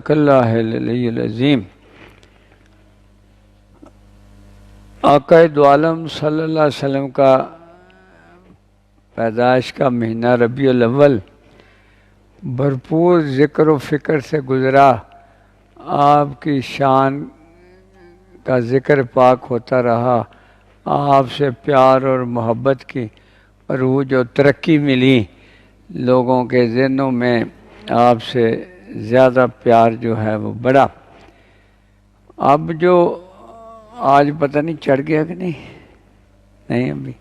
صدق اللہ العلی العظیم۔ آقا دو عالم صلی اللہ علیہ وسلم کا پیدائش کا مہینہ ربیع الاول بھرپور ذکر و فکر سے گزرا۔ آپ کی شان کا ذکر پاک ہوتا رہا، آپ سے پیار اور محبت کی عروج و ترقی ملی، لوگوں کے ذہنوں میں آپ سے زیادہ پیار جو ہے وہ بڑھا۔ اب جو آج پتہ نہیں چڑھ گیا کہ نہیں ابھی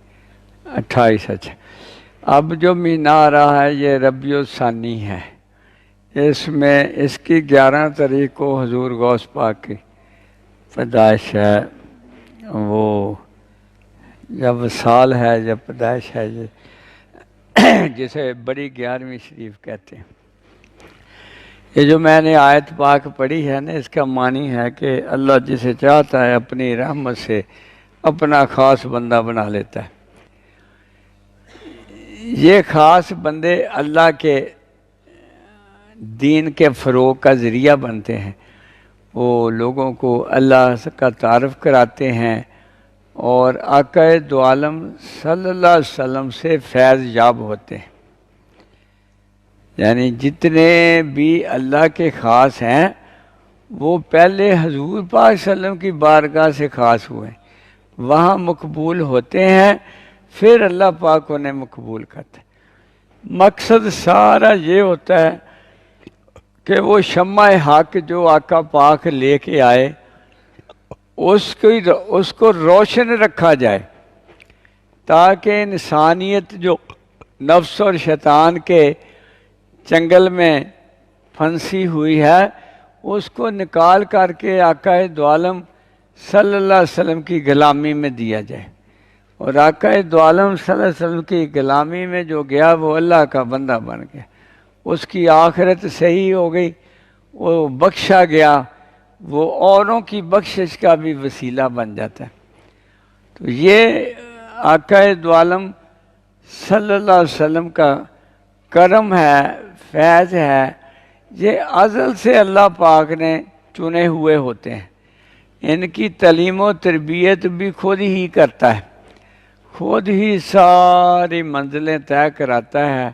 28 اچھا، اب جو مہینہ آ رہا ہے یہ ربیع الثانی ہے، اس میں اس کی 11 تاریخ کو حضور غوث پاک کی پیدائش ہے۔ وہ جب سال ہے جب پیدائش ہے یہ جسے بڑی 11ویں شریف کہتے ہیں۔ یہ جو میں نے آیت پاک پڑھی ہے نا، اس کا معنی ہے کہ اللہ جسے چاہتا ہے اپنی رحمت سے اپنا خاص بندہ بنا لیتا ہے۔ یہ خاص بندے اللہ کے دین کے فروغ کا ذریعہ بنتے ہیں، وہ لوگوں کو اللہ کا تعارف کراتے ہیں اور آقا دو عالم صلی اللہ علیہ وسلم سے فیض یاب ہوتے ہیں۔ یعنی جتنے بھی اللہ کے خاص ہیں وہ پہلے حضور پاک صلی اللہ علیہ وسلم کی بارگاہ سے خاص ہوئے، وہاں مقبول ہوتے ہیں، پھر اللہ پاک انہیں مقبول کرتے ہیں۔ مقصد سارا یہ ہوتا ہے کہ وہ شمع حق جو آقا پاک لے کے آئے اس کو روشن رکھا جائے، تاکہ انسانیت جو نفس اور شیطان کے چنگل میں پھنسی ہوئی ہے اس کو نکال کر کے آقا دو عالم صلی اللہ علیہ وسلم کی غلامی میں دیا جائے۔ اور آقا دو عالم صلی اللہ علیہ وسلم کی غلامی میں جو گیا وہ اللہ کا بندہ بن گیا، اس کی آخرت صحیح ہو گئی، وہ بخشا گیا، وہ اوروں کی بخشش کا بھی وسیلہ بن جاتا ہے۔ تو یہ آقا دو عالم صلی اللہ علیہ وسلم کا کرم ہے، فیض ہے، یہ ازل سے اللہ پاک نے چنے ہوئے ہوتے ہیں۔ ان کی تعلیم و تربیت بھی خود ہی کرتا ہے، خود ہی ساری منزلیں طے کراتا ہے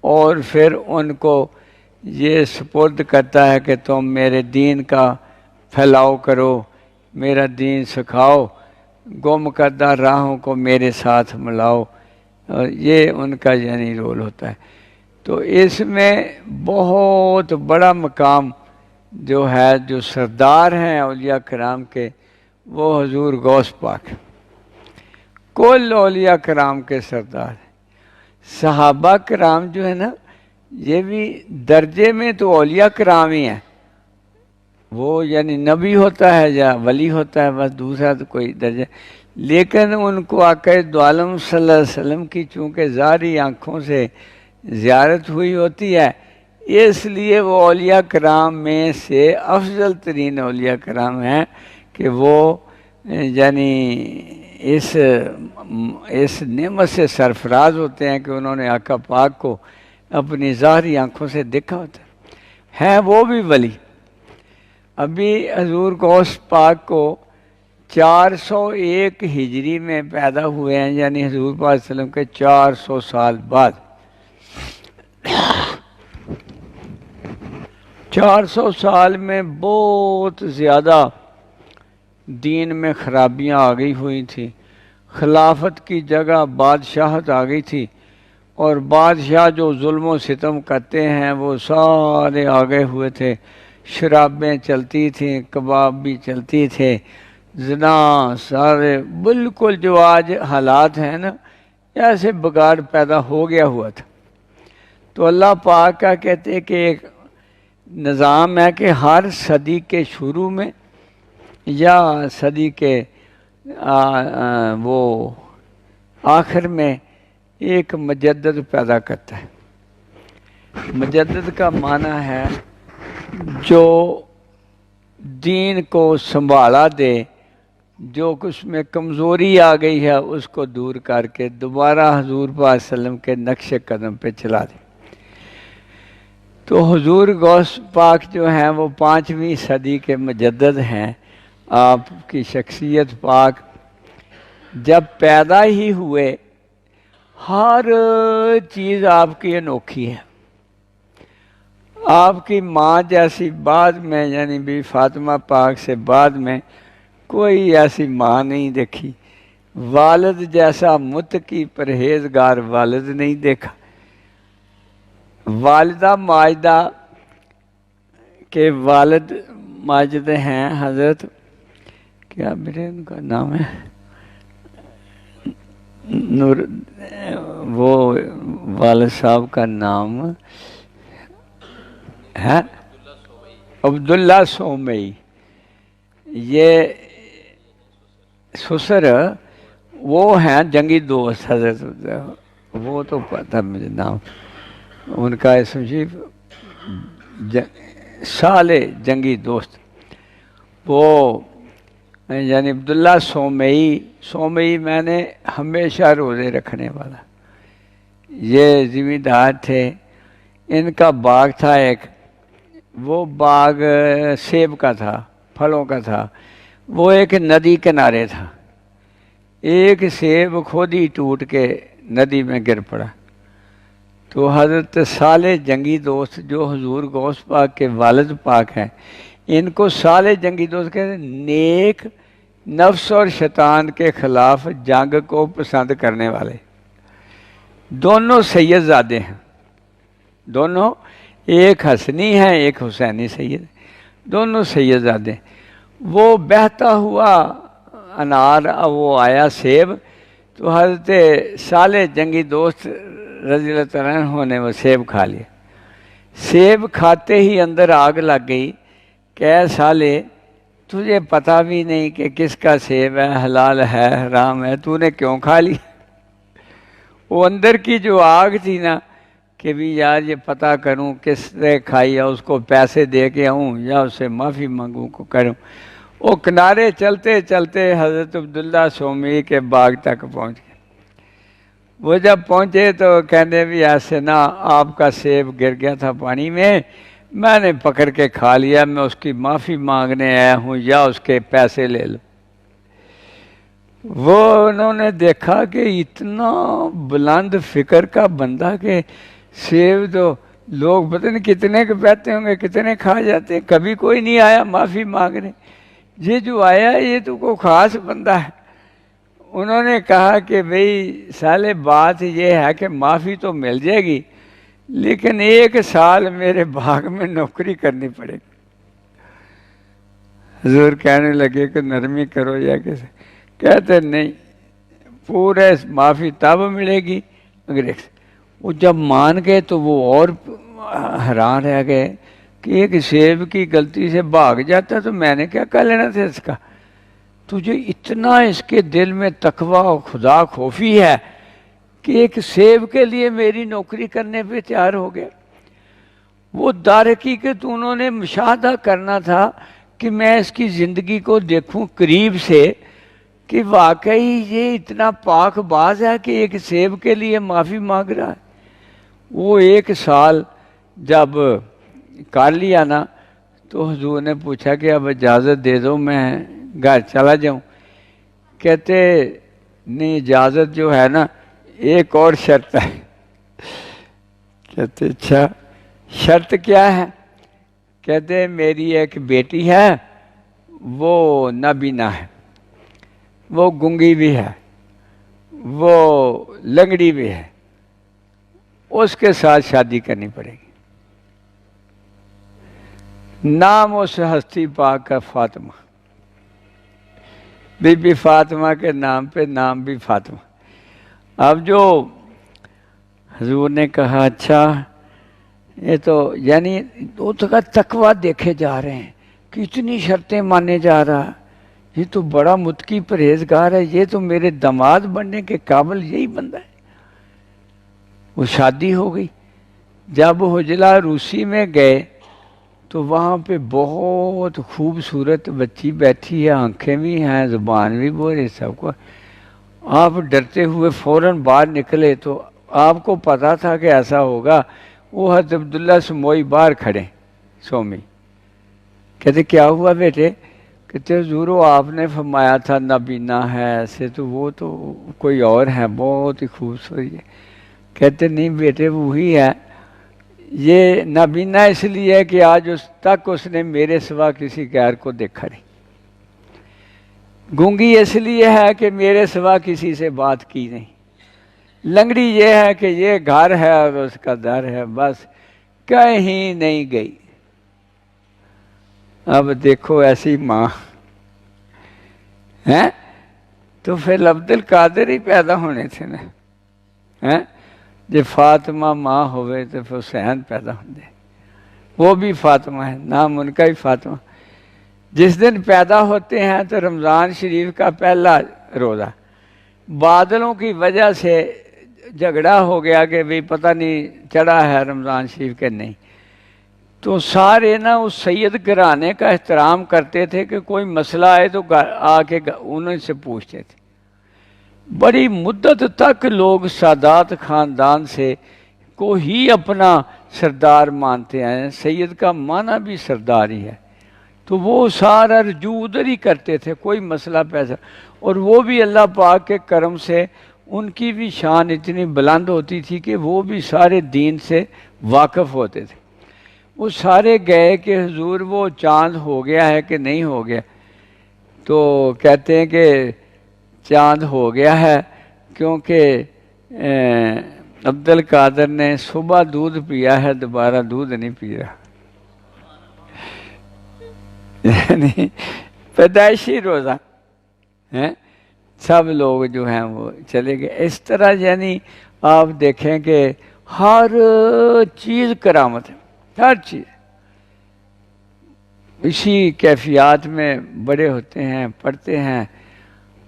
اور پھر ان کو یہ سپرد کرتا ہے کہ تم میرے دین کا پھیلاؤ کرو، میرا دین سکھاؤ، گم کردہ راہوں کو میرے ساتھ ملاؤ، اور یہ ان کا یعنی رول ہوتا ہے۔ تو اس میں بہت بڑا مقام جو ہے، جو سردار ہیں اولیاء کرام کے، وہ حضور غوث پاک، کل اولیاء کرام کے سردار ہیں۔ صحابہ کرام جو ہے نا، یہ بھی درجے میں تو اولیاء کرام ہی ہیں، وہ یعنی نبی ہوتا ہے یا ولی ہوتا ہے، بس دوسرا تو کوئی درجہ، لیکن ان کو آقا دو عالم صلی اللہ علیہ وسلم کی چونکہ ظاہری آنکھوں سے زیارت ہوئی ہوتی ہے، اس لیے وہ اولیاء کرام میں سے افضل ترین اولیاء کرام ہیں کہ وہ یعنی اس نعمت سے سرفراز ہوتے ہیں کہ انہوں نے آقا پاک کو اپنی ظاہری آنکھوں سے دیکھا ہوتا ہے وہ بھی ولی۔ ابھی حضور غوث پاک کو 401 ہجری میں پیدا ہوئے ہیں، یعنی حضور پاک صلی اللہ علیہ وسلم کے 400 سال بعد۔ 400 سال میں بہت زیادہ دین میں خرابیاں آ گئی ہوئی تھیں، خلافت کی جگہ بادشاہت آ گئی تھی، اور بادشاہ جو ظلم و ستم کرتے ہیں وہ سارے آگے ہوئے تھے، شرابیں چلتی تھیں، کباب بھی چلتی تھے، زنا، سارے بالکل جو آج حالات ہیں نا، ایسے بگاڑ پیدا ہو گیا ہوا تھا۔ تو اللہ پاک کا کہتے ہیں کہ ایک نظام ہے کہ ہر صدی کے شروع میں یا صدی کے وہ آخر میں ایک مجدد پیدا کرتا ہے۔ مجدد کا معنی ہے جو دین کو سنبھالا دے، جو کچھ میں کمزوری آ گئی ہے اس کو دور کر کے دوبارہ حضور پاک صلی اللہ علیہ وسلم کے نقش قدم پہ چلا دے۔ تو حضور غوث پاک جو ہیں وہ 5ویں صدی کے مجدد ہیں. آپ کی شخصیت پاک جب پیدا ہی ہوئے ہر چیز آپ کی انوکھی ہے. آپ کی ماں جیسی بعد میں یعنی بی فاطمہ پاک سے بعد میں کوئی ایسی ماں نہیں دیکھی. والد جیسا متقی پرہیزگار والد نہیں دیکھا. والدہ ماجدہ کے والد ماجد ہیں حضرت کیا میرے ان کا نام ہے نور، وہ والد صاحب کا نام ہے عبداللہ سومئی. یہ سسر وہ ہیں جنگی دوست حضرت، وہ تو پتہ مجھے نام ان کا اسم شریف صالح جنگی دوست. وہ یعنی عبداللہ سومئی میں نے ہمیشہ روزے رکھنے والا. یہ زمیندار تھے. ان کا باغ تھا ایک، وہ باغ سیب کا تھا، پھلوں کا تھا. وہ ایک ندی کنارے تھا. ایک سیب خود ہی ٹوٹ کے ندی میں گر پڑا. تو حضرت صالح جنگی دوست جو حضور غوث پاک کے والد پاک ہیں، ان کو صالح جنگی دوست کہتے ہیں، نیک نفس اور شیطان کے خلاف جنگ کو پسند کرنے والے. دونوں سید زادے ہیں، دونوں ایک حسنی ہیں ایک حسینی سید، دونوں سید زادے. وہ بہتا ہوا انار وہ آیا سیب، تو حضرت صالح جنگی دوست رضی اللہ تعالیٰ عنہ نے وہ سیب کھا لیا. سیب کھاتے ہی اندر آگ لگ گئی کہ اے صالح تجھے پتہ بھی نہیں کہ کس کا سیب ہے، حلال ہے حرام ہے، تو نے کیوں کھا لی؟ وہ اندر کی جو آگ تھی نا کہ بھی یار یہ پتہ کروں کس نے کھائی، یا اس کو پیسے دے کے آؤں یا اس سے معافی مانگوں کو کروں. وہ کنارے چلتے چلتے حضرت عبداللہ سومئی کے باغ تک پہنچ گئے. وہ جب پہنچے تو کہنے بھی ایسے نا آپ کا سیب گر گیا تھا پانی میں نے پکڑ کے کھا لیا، میں اس کی معافی مانگنے آیا ہوں یا اس کے پیسے لے لوں. وہ انہوں نے دیکھا کہ اتنا بلند فکر کا بندہ کہ سیب تو لوگ پتہ نہیں کتنے کے بیٹھتے ہوں گے، کتنے کھا جاتے ہیں، کبھی کوئی نہیں آیا معافی مانگنے. یہ جو آیا یہ تو کوئی خاص بندہ ہے. انہوں نے کہا کہ بھئی سالے بات یہ ہے کہ معافی تو مل جائے گی لیکن 1 سال میرے باغ میں نوکری کرنی پڑے گی. حضور کہنے لگے کہ نرمی کرو یا کیسے؟ کہتے نہیں، پورے معافی تب ملے گی اگر وہ جب مان گئے تو وہ اور حیران رہ گئے کہ ایک سیب کی غلطی سے بھاگ جاتا تو میں نے کیا کر لینا تھا اس کا. تجھے اتنا اس کے دل میں تقویٰ و خدا خوفی ہے کہ ایک سیب کے لیے میری نوکری کرنے پہ تیار ہو گیا. وہ در حقیقت انہوں نے مشاہدہ کرنا تھا کہ میں اس کی زندگی کو دیکھوں قریب سے کہ واقعی یہ اتنا پاک باز ہے کہ ایک سیب کے لیے معافی مانگ رہا ہے. وہ 1 سال جب کر لیا نا تو حضور نے پوچھا کہ اب اجازت دے دو میں گھر چلا جاؤں. کہتے نہیں، اجازت جو ہے نا ایک اور شرط ہے. کہتے اچھا شرط کیا ہے؟ کہتے میری ایک بیٹی ہے وہ نابینا ہے، وہ گنگی بھی ہے، وہ لنگڑی بھی ہے، اس کے ساتھ شادی کرنی پڑے گی. نام اس ہستی پاک کا فاطمہ، بی بی فاطمہ کے نام پہ نام بھی فاطمہ. اب جو حضور نے کہا اچھا یہ تو یعنی اس کا تقویٰ دیکھے جا رہے ہیں کہ اتنی شرطیں مانے جا رہا، یہ تو بڑا متقی پرہیزگار ہے، یہ تو میرے داماد بننے کے قابل یہی بندہ ہے. وہ شادی ہو گئی. جب حجلہ روسی میں گئے تو وہاں پہ بہت خوبصورت بچی بیٹھی ہے، آنکھیں بھی ہیں، زبان بھی بول رہی، سب کو. آپ ڈرتے ہوئے فوراً باہر نکلے تو آپ کو پتا تھا کہ ایسا ہوگا. وہ حضرت عبداللہ سموئی باہر کھڑے سومی، کہتے کیا ہوا بیٹے؟ کہتے حضور وہ آپ نے فرمایا تھا نابینا ہے ایسے، تو وہ تو کوئی اور ہے، بہت ہی خوبصورت ہے۔ کہتے نہیں بیٹے وہی ہے، یہ نابینا اس لیے ہے کہ آج تک اس نے میرے سوا کسی غیر کو دیکھا نہیں، گونگی اس لیے ہے کہ میرے سوا کسی سے بات کی نہیں، لنگڑی یہ ہے کہ یہ گھر ہے اور اس کا در ہے، بس کہیں نہیں گئی۔ اب دیکھو ایسی ماں ہیں، تو پھر عبد القادر ہی پیدا ہونے تھے نا، جب فاطمہ ماں ہوئے تو پھر حسین پیدا ہوندے، وہ بھی فاطمہ ہے، نام ان کا ہی فاطمہ۔ جس دن پیدا ہوتے ہیں تو رمضان شریف کا پہلا روزہ، بادلوں کی وجہ سے جھگڑا ہو گیا کہ بھئی پتہ نہیں چڑھا ہے رمضان شریف کے نہیں، تو سارے نا اس سید گھرانے کا احترام کرتے تھے کہ کوئی مسئلہ آئے تو آ کے انہیں سے پوچھتے تھے۔ بڑی مدت تک لوگ سادات خاندان سے کو ہی اپنا سردار مانتے ہیں، سید کا معنی بھی سردار ہی ہے، تو وہ سارا رجوع ادھر ہی کرتے تھے، کوئی مسئلہ پیسہ، اور وہ بھی اللہ پاک کے کرم سے ان کی بھی شان اتنی بلند ہوتی تھی کہ وہ بھی سارے دین سے واقف ہوتے تھے۔ وہ سارے گئے کہ حضور وہ چاند ہو گیا ہے کہ نہیں ہو گیا، تو کہتے ہیں کہ چاند ہو گیا ہے، کیونکہ عبد القادر نے صبح دودھ پیا ہے، دوبارہ دودھ نہیں پی رہا، یعنی پیدائشی روزہ ہیں، سب لوگ جو ہیں وہ چلے گئے۔ اس طرح یعنی آپ دیکھیں کہ ہر چیز کرامت ہے، ہر چیز اسی کیفیات میں بڑے ہوتے ہیں، پڑھتے ہیں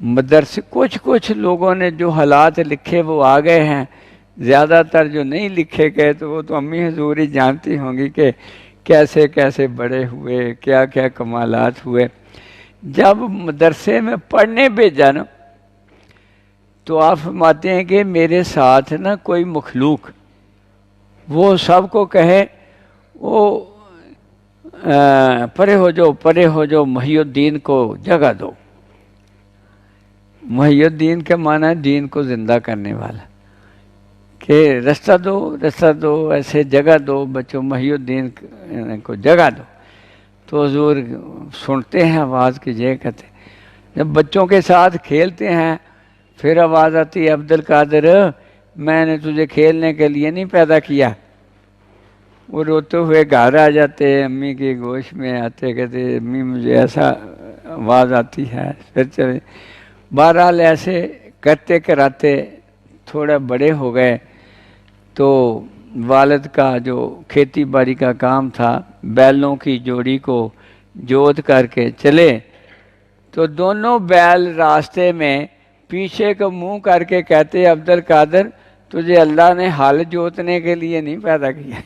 مدرسے۔ کچھ لوگوں نے جو حالات لکھے وہ آ گئے ہیں، زیادہ تر جو نہیں لکھے گئے تو وہ تو امی حضور ہی جانتی ہوں گی کہ کیسے کیسے بڑے ہوئے، کیا کیا کمالات ہوئے۔ جب مدرسے میں پڑھنے بھیجا نا تو آپ فرماتے ہیں کہ میرے ساتھ نا کوئی مخلوق وہ سب کو کہے وہ پرے ہو جو محی الدین کو جگہ دو۔ محی الدین کے معنی دین کو زندہ کرنے والا، کہ رستہ دو، ایسے جگہ دو بچوں، محی الدین کو جگہ دو۔ تو حضور سنتے ہیں آواز کی، یہ کہتے ہیں جب بچوں کے ساتھ کھیلتے ہیں پھر آواز آتی ہے عبد القادر میں نے تجھے کھیلنے کے لیے نہیں پیدا کیا۔ وہ روتے ہوئے گھر آ جاتے، امی کی گوشت میں آتے، کہتے امی مجھے ایسا آواز آتی ہے، پھر چلے۔ بہرحال ایسے کرتے کراتے تھوڑا بڑے ہو گئے تو والد کا جو کھیتی باڑی کا کام تھا، بیلوں کی جوڑی کو جوت کر کے چلے تو دونوں بیل راستے میں پیچھے کو منہ کر کے کہتے عبد القادر تجھے اللہ نے ہل جوتنے کے لیے نہیں پیدا کیا۔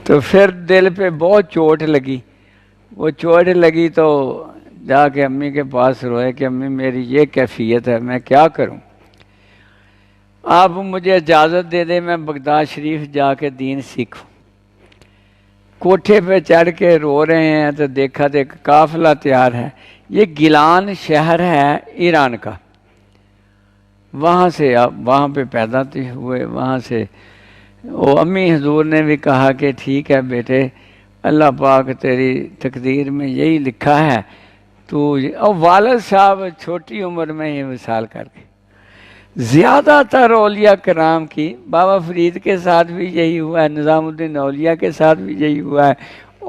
تو پھر دل پہ بہت چوٹ لگی، وہ چوٹ لگی تو جا کے امی کے پاس روئے کہ امی میری یہ کیفیت ہے، میں کیا کروں، آپ مجھے اجازت دے دیں میں بغداد شریف جا کے دین سیکھوں۔ کوٹھے پہ چڑھ کے رو رہے ہیں تو دیکھا قافلہ تیار ہے، یہ گیلان شہر ہے ایران کا، وہاں سے آپ وہاں پہ پیدا ہوئے، وہاں سے وہ امی حضور نے بھی کہا کہ ٹھیک ہے بیٹے، اللہ پاک تیری تقدیر میں یہی لکھا ہے تو، اور والد صاحب چھوٹی عمر میں ہی وصال کر گئے۔ زیادہ تر اولیاء کرام کی، بابا فرید کے ساتھ بھی یہی ہوا ہے، نظام الدین اولیاء کے ساتھ بھی یہی ہوا ہے،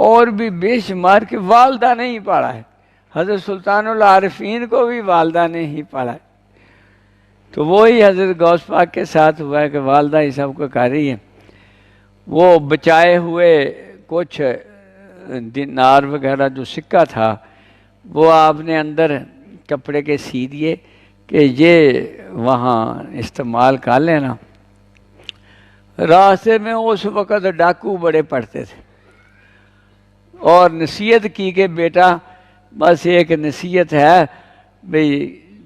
اور بھی بے شمار کے والدہ نے ہی پڑھا ہے، حضرت سلطان العارفین کو بھی والدہ نے ہی پڑھا ہے۔ تو وہی حضرت غوث پاک کے ساتھ ہوا ہے کہ والدہ ہی سب کو کر رہی ہے۔ وہ بچائے ہوئے کچھ دینار وغیرہ جو سکہ تھا وہ آپ نے اندر کپڑے کے سی دیے کہ یہ وہاں استعمال کر لینا۔ راستے میں اس وقت ڈاکو بڑے پڑتے تھے، اور نصیحت کی کہ بیٹا بس ایک نصیحت ہے بھئی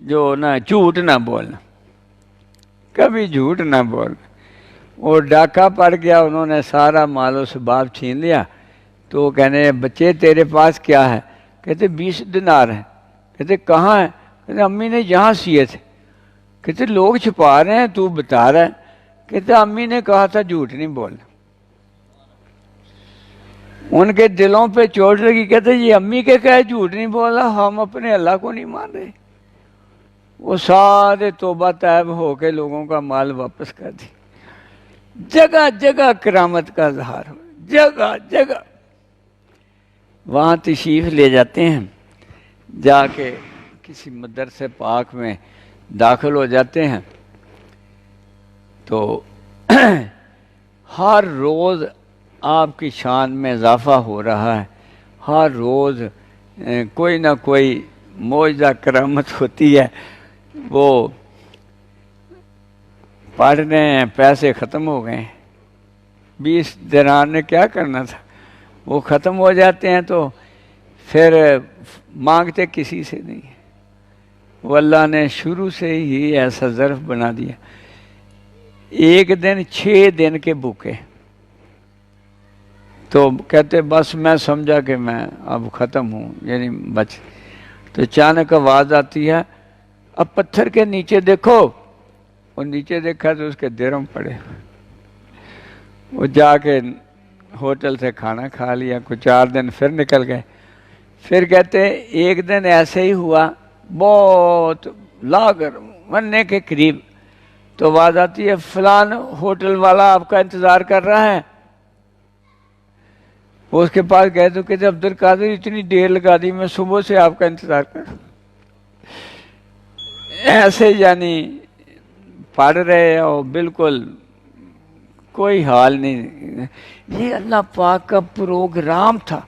جو نا جھوٹ نہ بولنا، کبھی جھوٹ نہ بولنا۔ وہ ڈاکہ پڑ گیا، انہوں نے سارا مال و سباب چھین لیا۔ تو وہ کہنے بچے تیرے پاس کیا ہے؟ کہتے 20 دینار ہیں۔ کہتے کہاں ہے؟ کہتے امی نے یہاں سیے تھے۔ کہتے لوگ چھپا رہے ہیں تو بتا رہا ہے۔ کہتے امی نے کہا تھا جھوٹ نہیں بولنا۔ ان کے دلوں پہ چوٹ لگی، کہتے یہ امی کے کہے جھوٹ نہیں بولا، ہم اپنے اللہ کو نہیں مان رہے۔ وہ سارے توبہ طیب ہو کے لوگوں کا مال واپس کر دی۔ جگہ جگہ کرامت کا اظہار ہو، جگہ جگہ وہاں تشریف لے جاتے ہیں، جا کے کسی مدرسے پاک میں داخل ہو جاتے ہیں تو ہر روز آپ کی شان میں اضافہ ہو رہا ہے، ہر روز کوئی نہ کوئی معجزہ کرامت ہوتی ہے۔ وہ پڑھ رہے ہیں، پیسے ختم ہو گئے، 20 دینار نے کیا کرنا تھا، وہ ختم ہو جاتے ہیں تو پھر مانگتے کسی سے نہیں۔ وہ اللہ نے شروع سے ہی ایسا ظرف بنا دیا، ایک دن 6 دن کے بھوکے، تو کہتے بس میں سمجھا کہ میں اب ختم ہوں، یعنی بچ۔ تو اچانک آواز آتی ہے اب پتھر کے نیچے دیکھو۔ وہ نیچے دیکھا تو اس کے درہم پڑے۔ وہ جا کے ہوٹل سے کھانا کھا لیا، کچھ 4 دن پھر نکل گئے۔ پھر کہتے ایک دن ایسے ہی ہوا، بہت لاغر مرنے کے قریب، تو آواز آتی ہے فلان ہوٹل والا آپ کا انتظار کر رہا ہے۔ وہ اس کے پاس گئے تو کہتے عبدالقادر اتنی دیر لگا دی، میں صبح سے آپ کا انتظار کر رہا ہوں۔ ایسے یعنی پڑھ رہے اور بالکل کوئی حال نہیں۔ یہ اللہ پاک کا پروگرام تھا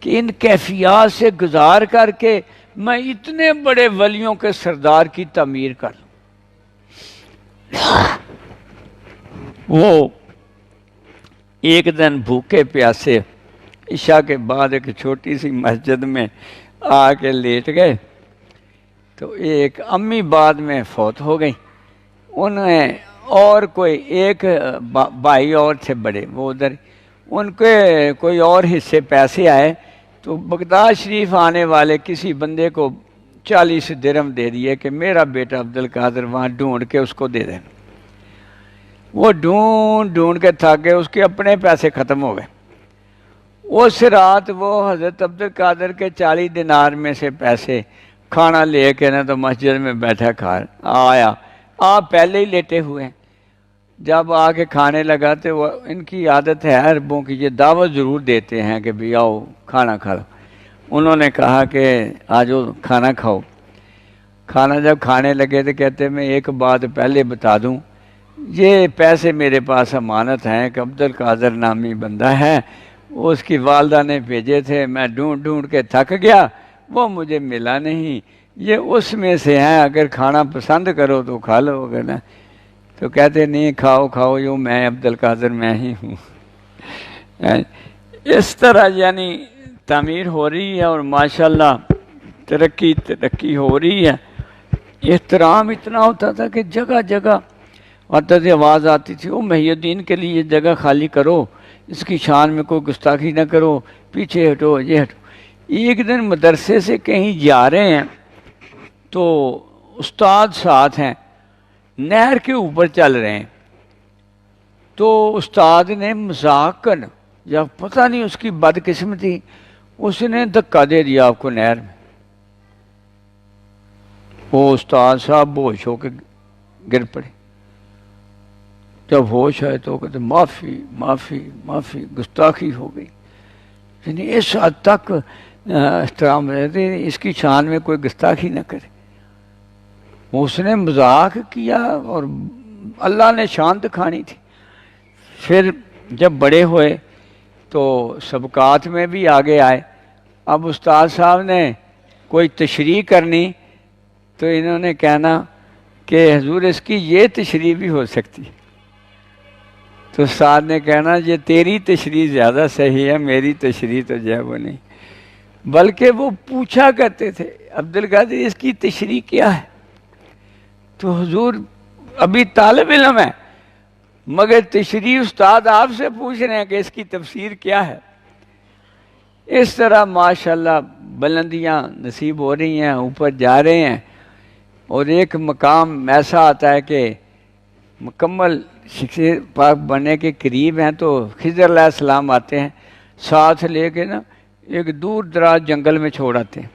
کہ ان کیفیات سے گزار کر کے میں اتنے بڑے ولیوں کے سردار کی تعمیر کر لوں۔ وہ ایک دن بھوکے پیاسے عشاء کے بعد ایک چھوٹی سی مسجد میں آ کے لیٹ گئے، تو ایک امی بعد میں فوت ہو گئی۔ انہیں اور کوئی ایک بھائی اور تھے بڑے، وہ ادھر، ان کے کوئی اور حصے پیسے آئے تو بغداد شریف آنے والے کسی بندے کو 40 درہم دے دیے کہ میرا بیٹا عبدالقادر وہاں ڈھونڈ کے اس کو دے دیں۔ وہ ڈھونڈ کے تھک گئے، اس کے اپنے پیسے ختم ہو گئے۔ اس رات وہ حضرت عبدالقادر کے 40 دینار میں سے پیسے کھانا لے کے نا تو مسجد میں بیٹھا کھا آیا، آپ پہلے ہی لیٹے ہوئے ہیں۔ جب آ کے کھانے لگا تو وہ ان کی عادت ہے عربوں کی، یہ دعوت ضرور دیتے ہیں کہ بھی آؤ کھانا کھا لو۔ انہوں نے کہا کہ آجو کھانا کھاؤ۔ کھانا جب کھانے لگے تو کہتے میں ایک بات پہلے بتا دوں، یہ پیسے میرے پاس امانت ہیں کہ عبدالقادر نامی بندہ ہے، اس کی والدہ نے بھیجے تھے، میں ڈھونڈ کے تھک گیا، وہ مجھے ملا نہیں، یہ اس میں سے ہیں، اگر کھانا پسند کرو تو کھا لو گے نا۔ تو کہتے نہیں کھاؤ یوں میں عبدالقادر میں ہی ہوں۔ اس طرح یعنی تعمیر ہو رہی ہے اور ماشاءاللہ ترقی ہو رہی ہے۔ احترام اتنا ہوتا تھا کہ جگہ جگہ آتا تھی، آواز آتی تھی او محی الدین کے لیے جگہ خالی کرو، اس کی شان میں کوئی گستاخی نہ کرو، پیچھے ہٹو، یہ ہٹو۔ ایک دن مدرسے سے کہیں جا رہے ہیں تو استاد ساتھ ہیں، نہر کے اوپر چل رہے ہیں، تو استاد نے مذاق کرنا یا پتہ نہیں اس کی بدقسمتی، اس نے دھکا دے دیا آپ کو نہر میں۔ وہ استاد صاحب ہوش ہو کے گر پڑے۔ جب ہوش آئے تو کہتے معافی معافی معافی، گستاخی ہو گئی۔ یعنی اس حد تک احترام رہتے، اس کی شان میں کوئی گستاخی نہ کرے۔ اس نے مذاق کیا اور اللہ نے شان دکھانی تھی۔ پھر جب بڑے ہوئے تو سبقات میں بھی آگے آئے۔ اب استاد صاحب نے کوئی تشریح کرنی تو انہوں نے کہنا کہ حضور اس کی یہ تشریح بھی ہو سکتی، تو استاد نے کہنا یہ تیری تشریح زیادہ صحیح ہے، میری تشریح تو جو ہے وہ نہیں۔ بلکہ وہ پوچھا کرتے تھے عبدالقادر اس کی تشریح کیا ہے؟ تو حضور ابھی طالب علم ہے، مگر تشریح استاد آپ سے پوچھ رہے ہیں کہ اس کی تفسیر کیا ہے۔ اس طرح ماشاءاللہ بلندیاں نصیب ہو رہی ہیں، اوپر جا رہے ہیں، اور ایک مقام ایسا آتا ہے کہ مکمل شخص پاک بننے کے قریب ہیں تو خضر علیہ السلام آتے ہیں، ساتھ لے کے نا ایک دور دراز جنگل میں چھوڑ آتے ہیں،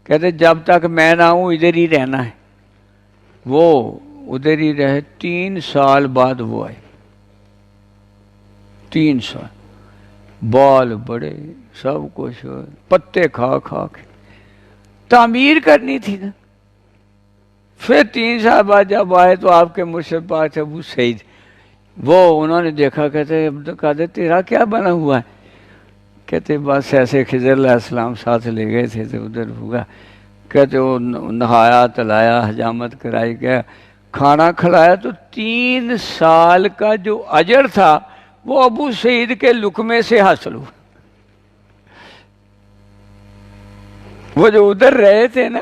کہتے جب تک میں نہ آؤں ادھر ہی رہنا ہے۔ وہ ادھر ہی رہے، 3 سال بعد وہ آئے، 3 سال، بال بڑے، سب کچھ، پتے کھا کھا کے تعمیر کرنی تھی نا۔ پھر 3 سال بعد جب آئے تو آپ کے مرشد پاک تھے ابو سعید، وہ انہوں نے دیکھا، کہتے عبد القادر تیرا کیا بنا ہوا ہے؟ کہتے بس ایسے خضر علیہ السلام ساتھ لے گئے تھے تو ادھر ہوگا۔ کہتے وہ نہایا تلایا، حجامت کرائی گیا، کھانا کھلایا، تو 3 سال کا جو اجر تھا وہ ابو سعید کے لقمے سے حاصل ہوا۔ وہ جو ادھر رہے تھے نا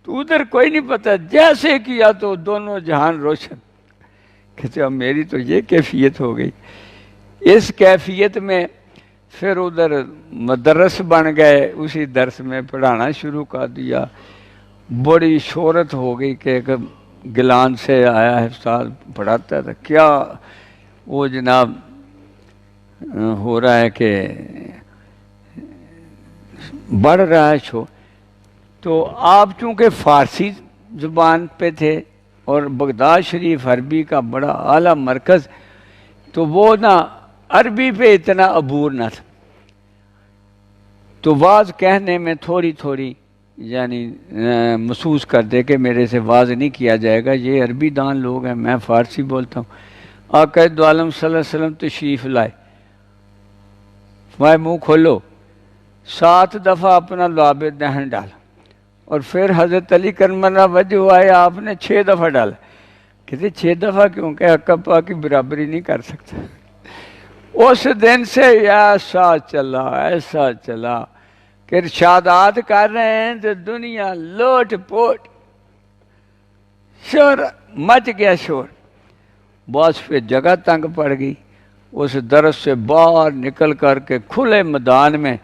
تو ادھر کوئی نہیں پتا، جیسے کیا تو دونوں جہان روشن۔ کہتے اب میری تو یہ کیفیت ہو گئی۔ اس کیفیت میں پھر ادھر مدرس بن گئے، اسی درس میں پڑھانا شروع کر دیا، بڑی شہرت ہو گئی کہ ایک گیلان سے آیا ہے استاد پڑھاتا تھا، کیا وہ جناب ہو رہا ہے کہ بڑھ رہا ہے شو۔ تو آپ چونکہ فارسی زبان پہ تھے اور بغداد شریف عربی کا بڑا اعلیٰ مرکز، تو وہ نا عربی پہ اتنا عبور نہ تھا، تو واز کہنے میں تھوڑی تھوڑی یعنی محسوس کر دے کہ میرے سے واز نہیں کیا جائے گا، یہ عربی دان لوگ ہیں، میں فارسی بولتا ہوں۔ آقا دو عالم صلی اللہ علیہ وسلم تشریف لائے، منہ کھولو، 7 دفعہ اپنا لعاب دہن ڈالا، اور پھر حضرت علی کرم اللہ وجہ آئے، آپ نے 6 دفعہ ڈالا۔ کہتے 6 دفعہ کیوں؟ کہ حق پاک کی برابری نہیں کر سکتا۔ اس دن سے ایسا چلا کہ ارشادات کر رہے ہیں تو دنیا لوٹ پوٹ، شور مچ گیا، شور۔ بس پھر جگہ تنگ پڑ گئی، اس درس سے باہر نکل کر کے کھلے میدان میں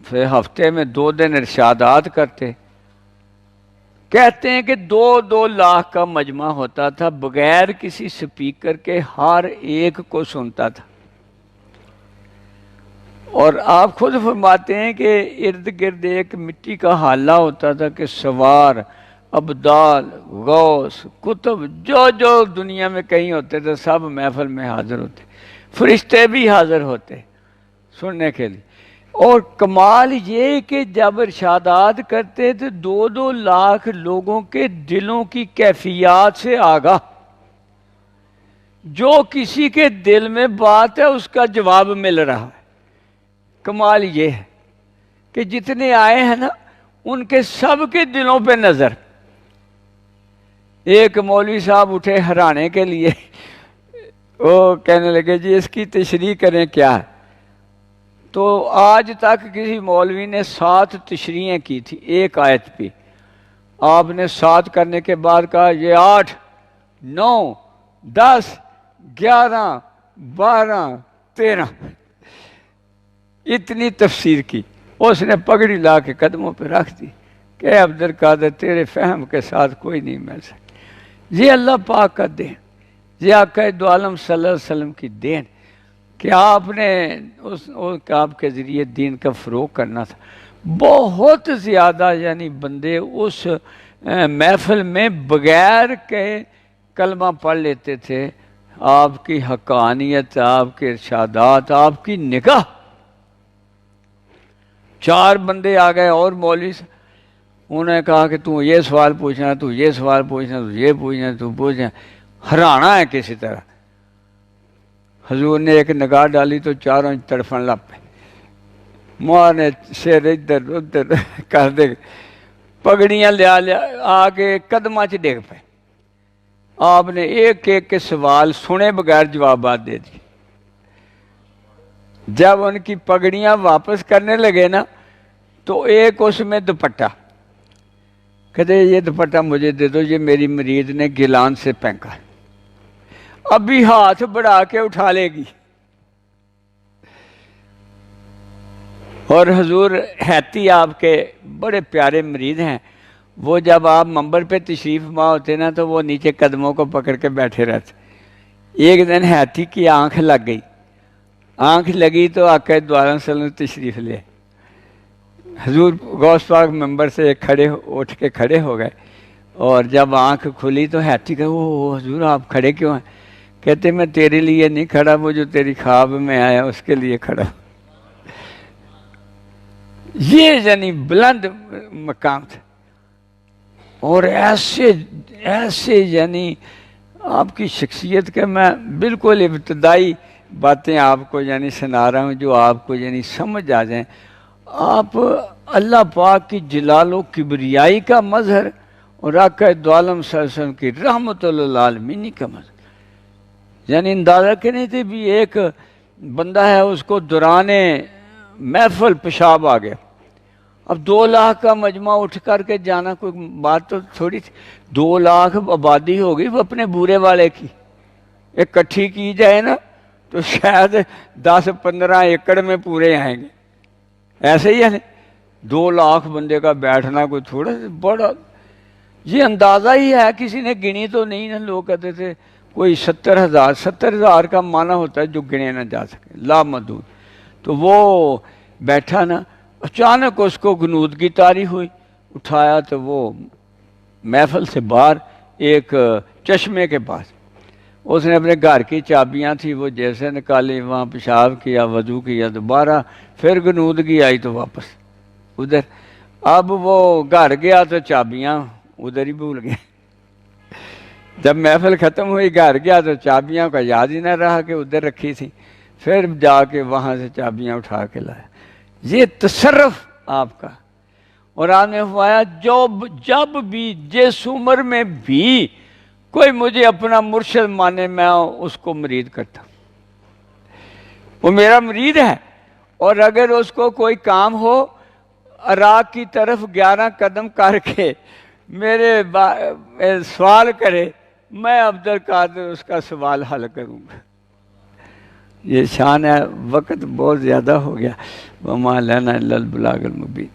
پھر ہفتے میں 2 دن ارشادات کرتے۔ کہتے ہیں کہ 2 لاکھ کا مجمع ہوتا تھا، بغیر کسی سپیکر کے ہر ایک کو سنتا تھا، اور آپ خود فرماتے ہیں کہ ارد گرد ایک مٹی کا حالہ ہوتا تھا کہ سوار، ابدال، غوث، کتب، جو دنیا میں کہیں ہوتے تھے سب محفل میں حاضر ہوتے، فرشتے بھی حاضر ہوتے سننے کے لیے۔ اور کمال یہ کہ جب ارشادات کرتے تھے 2 لاکھ لوگوں کے دلوں کی کیفیات سے آگاہ، جو کسی کے دل میں بات ہے اس کا جواب مل رہا ہے۔ کمال یہ ہے کہ جتنے آئے ہیں نا ان کے سب کے دلوں پہ نظر۔ ایک مولوی صاحب اٹھے ہرانے کے لیے، وہ کہنے لگے جی اس کی تشریح کریں کیا ہے؟ تو آج تک کسی مولوی نے 7 تشریحیں کی تھی ایک آیت پہ، آپ نے 7 کرنے کے بعد کہا یہ 8، 9، 10، 11، 12، 13، اتنی تفسیر کی۔ اس نے پگڑی لا کے قدموں پہ رکھ دی کہ عبد القادر تیرے فہم کے ساتھ کوئی نہیں مل سکتا۔ یہ اللہ پاک کا دین، یہ آقا دو عالم صلی اللہ علیہ وسلم کی دین کہ آپ نے آپ کے ذریعے دین کا فروغ کرنا تھا۔ بہت زیادہ یعنی بندے اس محفل میں بغیر کے کلمہ پڑھ لیتے تھے۔ آپ کی حقانیت، آپ کے ارشادات، آپ کی نگاہ۔ 4 بندے آ گئے اور مولوی سے، انہوں نے کہا کہ تو یہ سوال پوچھنا، تو یہ سوال پوچھنا، تو یہ پوچھنا، تو پوچھنا، ہرانا ہے کسی طرح۔ حضور نے ایک نگاہ ڈالی تو چاروں تڑفن لگ پے، ماں نے سر ادھر ادھر کر دے، پگڑیاں لیا آ کے قدمہ چ ڈگ پے۔ آپ نے ایک ایک کے سوال سنے بغیر جوابات دے دی۔ جب ان کی پگڑیاں واپس کرنے لگے نا تو ایک اس میں دوپٹہ، کہتے یہ دوپٹہ مجھے دے دو، یہ میری مرید نے گیلان سے پھینکا۔ ابھی ہاتھ بڑھا کے اٹھا لے گی. اور حضور حیتی آپ کے بڑے پیارے مرید ہیں، وہ جب آپ منبر پہ تشریف فرما ہوتے نا تو وہ نیچے قدموں کو پکڑ کے بیٹھے رہتے. ایک دن حیتی کی آنکھ لگ گئی، آنکھ لگی تو آقا دو عالم صلی اللہ علیہ وسلم تشریف لے. حضور غوث پاک ممبر سے اٹھ کے کھڑے ہو گئے، اور جب آنکھ کھلی تو حیتی کہ وہ حضور آپ کھڑے کیوں ہیں؟ کہتے میں تیرے لیے نہیں کھڑا، وہ جو تیری خواب میں آیا اس کے لیے کھڑا. یہ یعنی بلند مقام تھا. اور ایسے یعنی آپ کی شخصیت کے میں بالکل ابتدائی باتیں آپ کو یعنی سنا رہا ہوں جو آپ کو یعنی سمجھ آ جائیں. آپ اللہ پاک کی جلال و کبریائی کا مظہر اور آقا دو عالم صلی اللہ علیہ وسلم کی رحمت للعالمین کا مظہر. یعنی اندازہ کریں تھے بھی ایک بندہ ہے اس کو دوران محفل پیشاب آ گیا. اب 2 لاکھ کا مجمع اٹھ کر کے جانا کوئی بات تو تھوڑی تھی. 2 لاکھ آبادی ہوگی وہ اپنے بورے والے کی، اکٹھی کی جائے نا تو شاید 10-15 ایکڑ میں پورے آئیں گے. ایسے ہی ہے 2 لاکھ بندے کا بیٹھنا کوئی تھوڑا بڑا، یہ اندازہ ہی ہے، کسی نے گنی تو نہیں نا. لوگ کہتے تھے کوئی 70,000 کا معنی ہوتا ہے جو گنے نہ جا سکے، لامحدود. تو وہ بیٹھا نا، اچانک اس کو غنودگی طاری ہوئی، اٹھایا تو وہ محفل سے باہر ایک چشمے کے پاس اس نے اپنے گھر کی چابیاں تھی وہ جیسے نکالی، وہاں پیشاب کیا، وضو کیا، دوبارہ پھر غنودگی آئی تو واپس ادھر. اب وہ گھر گیا تو چابیاں ادھر ہی بھول گئے. جب محفل ختم ہوئی گھر گیا تو چابیاں کا یاد ہی نہ رہا کہ ادھر رکھی تھی. پھر جا کے وہاں سے چابیاں اٹھا کے لایا. یہ تصرف آپ کا. اور آپ نے فرمایا جب بھی جس عمر میں بھی کوئی مجھے اپنا مرشد مانے میں اس کو مرید کرتا ہوں، وہ میرا مرید ہے. اور اگر اس کو کوئی کام ہو عراق کی طرف 11 قدم کر کے میرے سوال کرے، میں عبد القادر اس کا سوال حل کروں گا. یہ شان ہے. وقت بہت زیادہ ہو گیا. وما لنا الا البلاغ المبین.